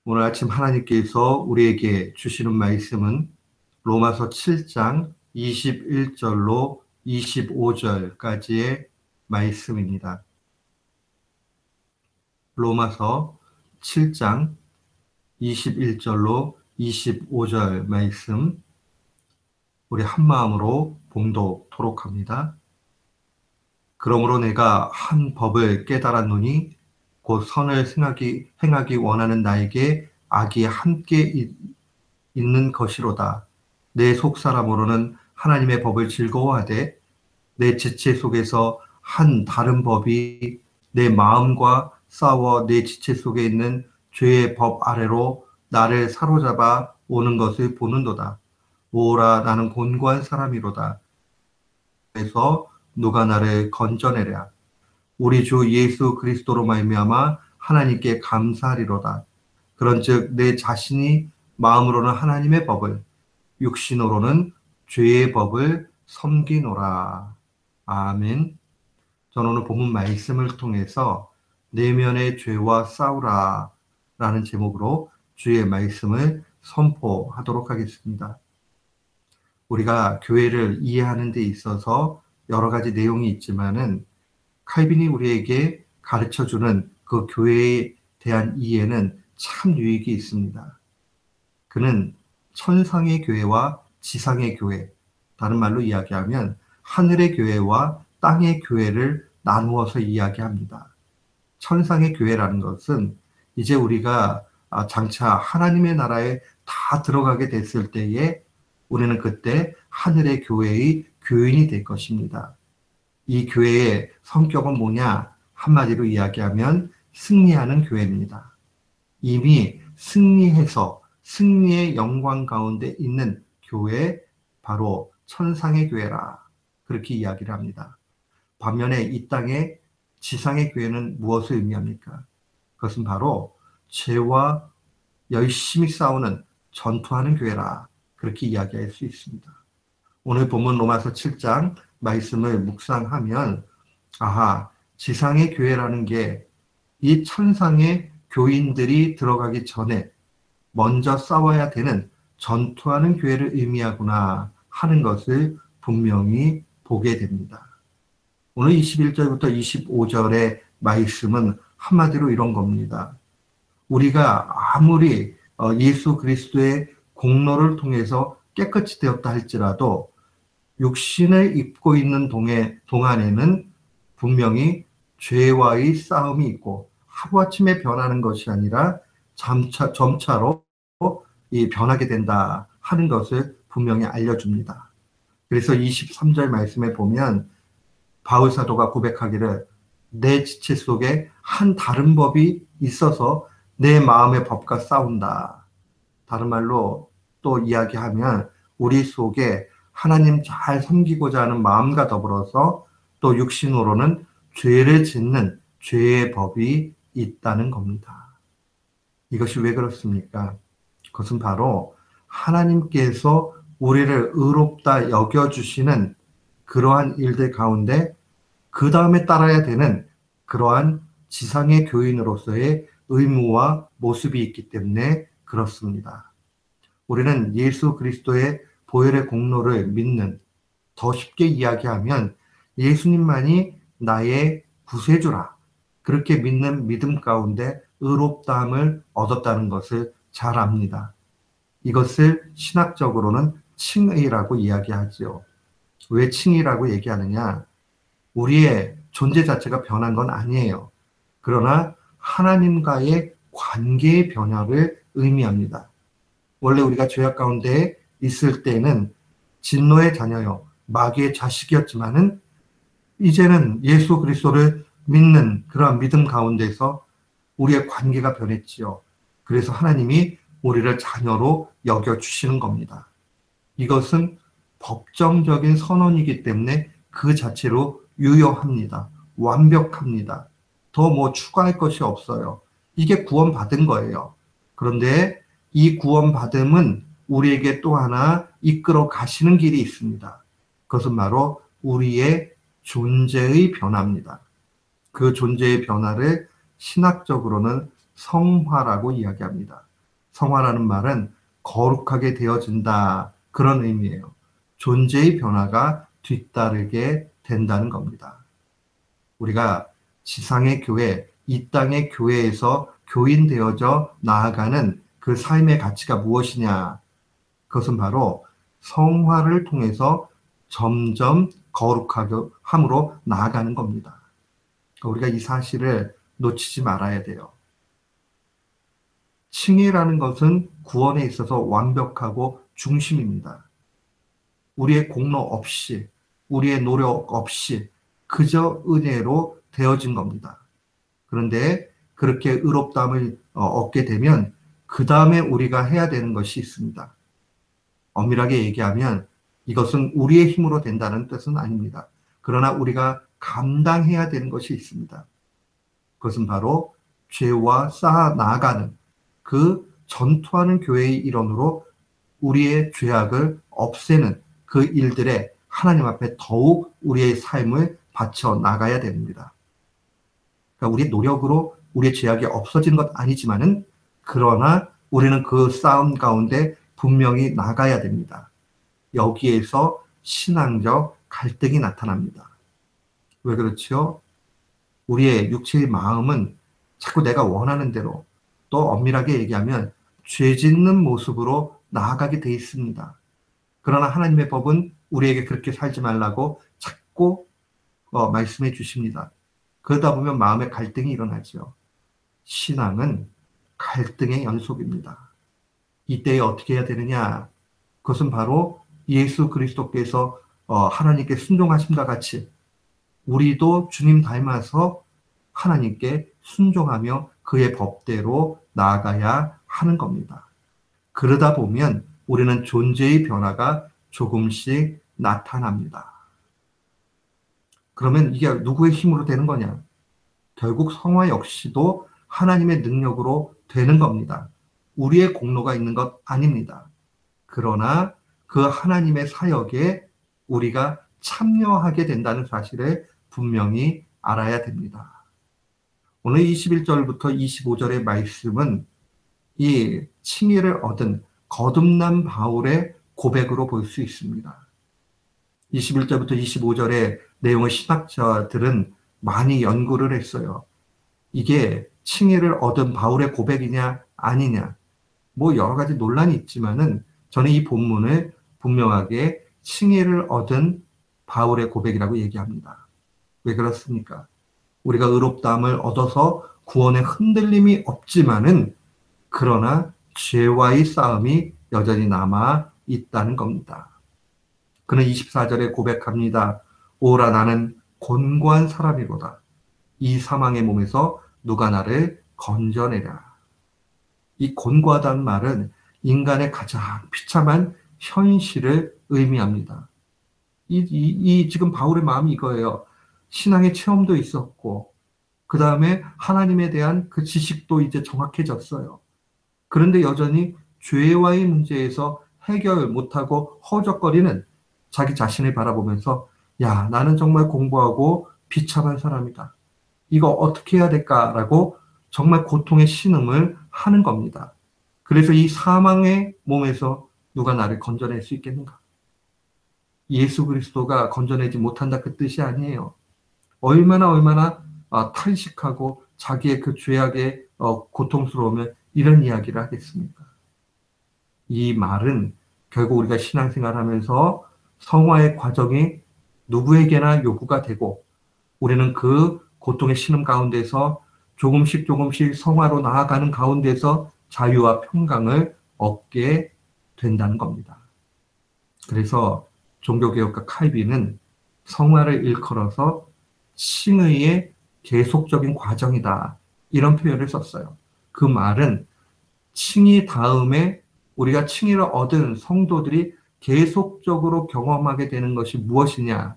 오늘 아침 하나님께서 우리에게 주시는 말씀은 로마서 7장 21절로 25절까지의 말씀입니다. 로마서 7장 21절로 25절 말씀, 우리 한마음으로 봉독토록 합니다. 그러므로 내가 한 법을 깨달았노니 곧 선을 행하기 원하는 나에게 악이 함께 있는 것이로다. 내 속사람으로는 하나님의 법을 즐거워하되 내 지체 속에서 한 다른 법이 내 마음과 싸워 내 지체 속에 있는 죄의 법 아래로 나를 사로잡아 오는 것을 보는도다. 오라, 나는 곤고한 사람이로다. 그래서 누가 나를 건져내랴. 우리 주 예수 그리스도로 말미암아 하나님께 감사하리로다. 그런즉 내 자신이 마음으로는 하나님의 법을, 육신으로는 죄의 법을 섬기노라. 아멘. 저는 오늘 본문 말씀을 통해서 내면의 죄와 싸우라 라는 제목으로 주의 말씀을 선포하도록 하겠습니다. 우리가 교회를 이해하는 데 있어서 여러 가지 내용이 있지만은 칼빈이 우리에게 가르쳐주는 그 교회에 대한 이해는 참 유익이 있습니다. 그는 천상의 교회와 지상의 교회, 다른 말로 이야기하면 하늘의 교회와 땅의 교회를 나누어서 이야기합니다. 천상의 교회라는 것은 이제 우리가 장차 하나님의 나라에 다 들어가게 됐을 때에 우리는 그때 하늘의 교회의 교인이 될 것입니다. 이 교회의 성격은 뭐냐? 한마디로 이야기하면 승리하는 교회입니다. 이미 승리해서 승리의 영광 가운데 있는 교회, 바로 천상의 교회라, 그렇게 이야기를 합니다. 반면에 이 땅의 지상의 교회는 무엇을 의미합니까? 그것은 바로 죄와 열심히 싸우는, 전투하는 교회라, 그렇게 이야기할 수 있습니다. 오늘 본문 로마서 7장 말씀을 묵상하면 지상의 교회라는 게 이 천상의 교인들이 들어가기 전에 먼저 싸워야 되는, 전투하는 교회를 의미하구나 하는 것을 분명히 보게 됩니다. 오늘 21절부터 25절의 말씀은 한마디로 이런 겁니다. 우리가 아무리 예수 그리스도의 공로를 통해서 깨끗이 되었다 할지라도 육신을 입고 있는 동안에는 분명히 죄와의 싸움이 있고 하루아침에 변하는 것이 아니라 점차로 변하게 된다 하는 것을 분명히 알려줍니다. 그래서 23절 말씀에 보면 바울 사도가 고백하기를 내 지체 속에 한 다른 법이 있어서 내 마음의 법과 싸운다. 다른 말로 또 이야기하면 우리 속에 하나님 잘 섬기고자 하는 마음과 더불어서 또 육신으로는 죄를 짓는 죄의 법이 있다는 겁니다. 이것이 왜 그렇습니까? 그것은 바로 하나님께서 우리를 의롭다 여겨주시는 그러한 일들 가운데 그 다음에 따라야 되는 그러한 지상의 교인으로서의 의무와 모습이 있기 때문에 그렇습니다. 우리는 예수 그리스도의 보혈의 공로를 믿는, 더 쉽게 이야기하면 예수님만이 나의 구세주라, 그렇게 믿는 믿음 가운데 의롭다함을 얻었다는 것을 잘 압니다. 이것을 신학적으로는 칭의라고 이야기하지요. 왜 칭의라고 얘기하느냐? 우리의 존재 자체가 변한 건 아니에요. 그러나 하나님과의 관계의 변화를 의미합니다. 원래 우리가 죄악 가운데 있을 때는 진노의 자녀요, 마귀의 자식이었지만은 이제는 예수 그리스도를 믿는 그러한 믿음 가운데서 우리의 관계가 변했지요. 그래서 하나님이 우리를 자녀로 여겨주시는 겁니다. 이것은 법정적인 선언이기 때문에 그 자체로 유효합니다. 완벽합니다. 더 추가할 것이 없어요. 이게 구원받은 거예요. 그런데 이 구원받음은 우리에게 또 하나 이끌어 가시는 길이 있습니다. 그것은 바로 우리의 존재의 변화입니다. 그 존재의 변화를 신학적으로는 성화라고 이야기합니다. 성화라는 말은 거룩하게 되어진다. 그런 의미예요. 존재의 변화가 뒤따르게 된다는 겁니다. 우리가 지상의 교회, 이 땅의 교회에서 교인되어져 나아가는 그 삶의 가치가 무엇이냐? 그것은 바로 성화를 통해서 점점 거룩함으로 나아가는 겁니다. 우리가 이 사실을 놓치지 말아야 돼요. 칭의라는 것은 구원에 있어서 완벽하고 중심입니다. 우리의 공로 없이, 우리의 노력 없이 그저 은혜로 되어진 겁니다. 그런데 그렇게 의롭다함을 얻게 되면 그 다음에 우리가 해야 되는 것이 있습니다. 엄밀하게 얘기하면 이것은 우리의 힘으로 된다는 뜻은 아닙니다. 그러나 우리가 감당해야 되는 것이 있습니다. 그것은 바로 죄와 쌓아 나아가는 그 전투하는 교회의 일원으로 우리의 죄악을 없애는 그 일들에 하나님 앞에 더욱 우리의 삶을 바쳐 나가야 됩니다. 그러니까 우리의 노력으로 우리의 죄악이 없어지는 것 아니지만은 그러나 우리는 그 싸움 가운데 분명히 나가야 됩니다. 여기에서 신앙적 갈등이 나타납니다. 왜 그렇죠? 우리의 육체의 마음은 자꾸 내가 원하는 대로 또 엄밀하게 얘기하면 죄 짓는 모습으로 나아가게 돼 있습니다. 그러나 하나님의 법은 우리에게 그렇게 살지 말라고 자꾸 말씀해 주십니다. 그러다 보면 마음의 갈등이 일어나죠. 신앙은 갈등의 연속입니다. 이때에 어떻게 해야 되느냐? 그것은 바로 예수 그리스도께서 하나님께 순종하심과 같이 우리도 주님 닮아서 하나님께 순종하며 그의 법대로 나아가야 하는 겁니다. 그러다 보면 우리는 존재의 변화가 조금씩 나타납니다. 그러면 이게 누구의 힘으로 되는 거냐? 결국 성화 역시도 하나님의 능력으로 되는 겁니다. 우리의 공로가 있는 것 아닙니다. 그러나 그 하나님의 사역에 우리가 참여하게 된다는 사실을 분명히 알아야 됩니다. 오늘 21절부터 25절의 말씀은 이 칭의를 얻은 거듭난 바울의 고백으로 볼 수 있습니다. 21절부터 25절의 내용을 신학자들은 많이 연구를 했어요. 이게 칭의를 얻은 바울의 고백이냐 아니냐 뭐 여러 가지 논란이 있지만은 저는 이 본문을 분명하게 칭의를 얻은 바울의 고백이라고 얘기합니다. 왜 그렇습니까? 우리가 의롭다함을 얻어서 구원에 흔들림이 없지만은 그러나 죄와의 싸움이 여전히 남아 있다는 겁니다. 그는 24절에 고백합니다. 오라 나는 곤고한 사람이로다. 이 사망의 몸에서 누가 나를 건져내랴. 이 곤고하다는 말은 인간의 가장 비참한 현실을 의미합니다. 지금 바울의 마음이 이거예요. 신앙의 체험도 있었고, 그 다음에 하나님에 대한 그 지식도 이제 정확해졌어요. 그런데 여전히 죄와의 문제에서 해결 못하고 허우적거리는 자기 자신을 바라보면서 야, 나는 정말 공부하고 비참한 사람이다. 이거 어떻게 해야 될까라고 정말 고통의 신음을 하는 겁니다. 그래서 이 사망의 몸에서 누가 나를 건져낼 수 있겠는가? 예수 그리스도가 건져내지 못한다 그 뜻이 아니에요. 얼마나 탄식하고 자기의 그 죄악에 고통스러우면 이런 이야기를 하겠습니까? 이 말은 결국 우리가 신앙생활하면서 성화의 과정이 누구에게나 요구가 되고 우리는 그 고통의 신음 가운데서 조금씩 성화로 나아가는 가운데서 자유와 평강을 얻게 된다는 겁니다. 그래서 종교개혁가 칼빈은 성화를 일컬어서 칭의의 계속적인 과정이다. 이런 표현을 썼어요. 그 말은 칭의 다음에 우리가 칭의를 얻은 성도들이 계속적으로 경험하게 되는 것이 무엇이냐?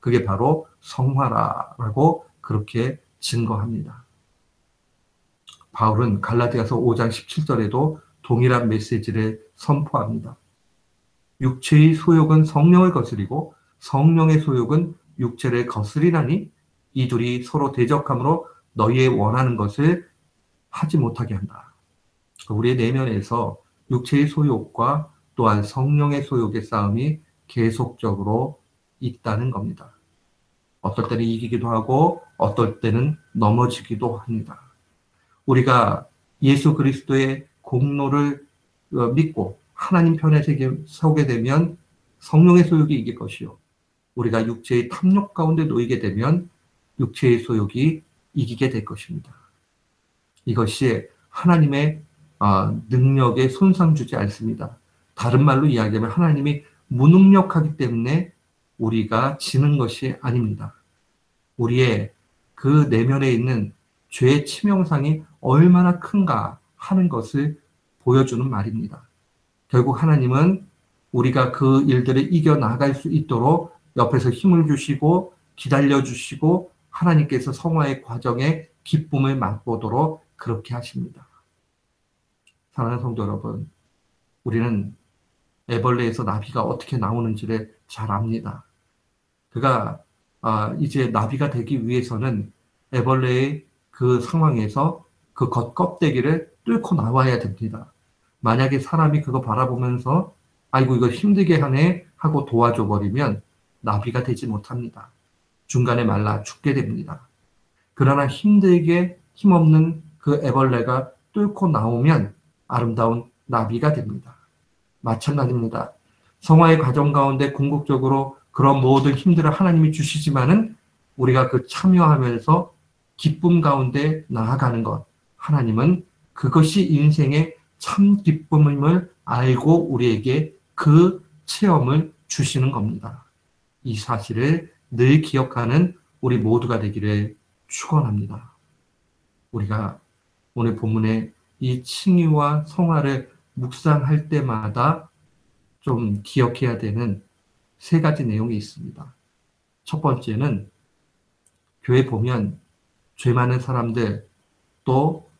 그게 바로 성화라고 그렇게 증거합니다. 바울은 갈라디아서 5장 17절에도 동일한 메시지를 선포합니다. 육체의 소욕은 성령을 거스리고 성령의 소욕은 육체를 거스리나니 이 둘이 서로 대적함으로 너희의 원하는 것을 하지 못하게 한다. 우리의 내면에서 육체의 소욕과 또한 성령의 소욕의 싸움이 계속적으로 있다는 겁니다. 어떨 때는 이기기도 하고 어떨 때는 넘어지기도 합니다. 우리가 예수 그리스도의 공로를 믿고 하나님 편에 서게 되면 성령의 소욕이 이길 것이요. 우리가 육체의 탐욕 가운데 놓이게 되면 육체의 소욕이 이기게 될 것입니다. 이것이 하나님의 능력에 손상 주지 않습니다. 다른 말로 이야기하면 하나님이 무능력하기 때문에 우리가 지는 것이 아닙니다. 우리의 그 내면에 있는 죄의 치명상이 얼마나 큰가 하는 것을 보여주는 말입니다. 결국 하나님은 우리가 그 일들을 이겨나갈 수 있도록 옆에서 힘을 주시고 기다려 주시고 하나님께서 성화의 과정에 기쁨을 맛보도록 그렇게 하십니다. 사랑하는 성도 여러분, 우리는 애벌레에서 나비가 어떻게 나오는지를 잘 압니다. 그가 이제 나비가 되기 위해서는 애벌레의 그 상황에서 그 겉껍데기를 뚫고 나와야 됩니다. 만약에 사람이 그거 바라보면서 아이고 이거 힘들게 하네 하고 도와줘 버리면 나비가 되지 못합니다. 중간에 말라 죽게 됩니다. 그러나 힘들게 힘없는 그 애벌레가 뚫고 나오면 아름다운 나비가 됩니다. 마찬가지입니다. 성화의 과정 가운데 궁극적으로 그런 모든 힘들을 하나님이 주시지만은 우리가 그 참여하면서 기쁨 가운데 나아가는 것, 하나님은 그것이 인생의 참 기쁨임을 알고 우리에게 그 체험을 주시는 겁니다. 이 사실을 늘 기억하는 우리 모두가 되기를 축원합니다. 우리가 오늘 본문의 이 칭의와 성화를 묵상할 때마다 좀 기억해야 되는 세 가지 내용이 있습니다. 첫 번째는 교회 보면 죄 많은 사람들, 또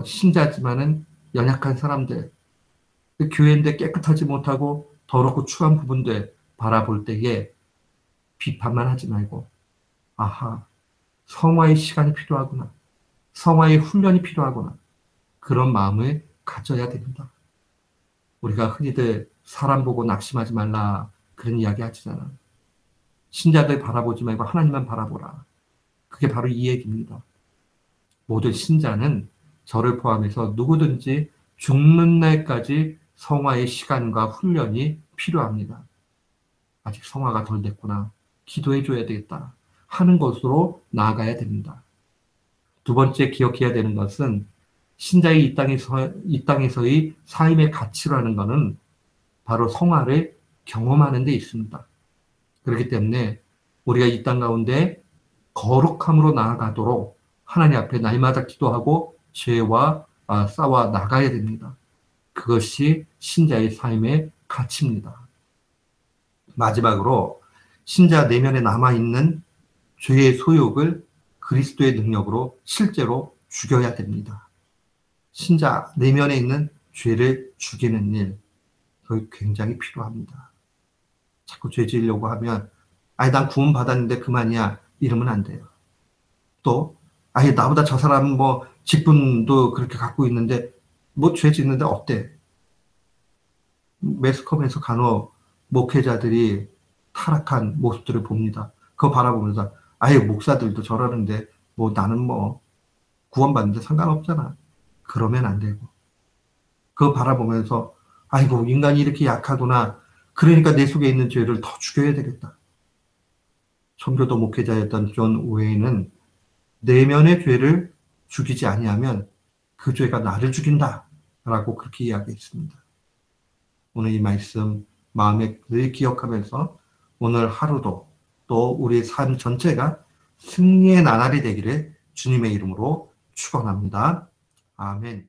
신자지만은 연약한 사람들, 교회인데 깨끗하지 못하고 더럽고 추한 부분들 바라볼 때에 비판만 하지 말고 아하, 성화의 시간이 필요하구나. 성화의 훈련이 필요하구나. 그런 마음을 가져야 됩니다. 우리가 흔히들 사람 보고 낙심하지 말라 그런 이야기 하잖아. 신자들 바라보지 말고 하나님만 바라보라. 그게 바로 이 얘기입니다. 모든 신자는 저를 포함해서 누구든지 죽는 날까지 성화의 시간과 훈련이 필요합니다. 아직 성화가 덜 됐구나. 기도해 줘야 되겠다. 하는 것으로 나아가야 됩니다. 두 번째 기억해야 되는 것은 신자의 이 땅에서의 삶의 가치라는 것은 바로 성화를 경험하는 데 있습니다. 그렇기 때문에 우리가 이 땅 가운데 거룩함으로 나아가도록 하나님 앞에 날마다 기도하고 죄와 싸워 나가야 됩니다. 그것이 신자의 삶의 가치입니다. 마지막으로 신자 내면에 남아있는 죄의 소욕을 그리스도의 능력으로 실제로 죽여야 됩니다. 신자 내면에 있는 죄를 죽이는 일, 그게 굉장히 필요합니다. 자꾸 죄 지으려고 하면 아니 난 구원 받았는데 그만이야 이러면 안 돼요. 또 아니 나보다 저 사람은 뭐 직분도 그렇게 갖고 있는데 뭐 죄 짓는데 어때? 매스컴에서 간혹 목회자들이 타락한 모습들을 봅니다. 그거 바라보면서 아예 목사들도 저러는데 뭐 나는 뭐 구원받는데 상관없잖아. 그러면 안 되고 그거 바라보면서 아이고 인간이 이렇게 약하구나. 그러니까 내 속에 있는 죄를 더 죽여야 되겠다. 청교도 목회자였던 존 오웨이는 내면의 죄를 죽이지 아니하면 그 죄가 나를 죽인다라고 그렇게 이야기했습니다. 오늘 이 말씀 마음에 늘 기억하면서 오늘 하루도 또 우리의 삶 전체가 승리의 나날이 되기를 주님의 이름으로 축원합니다. 아멘.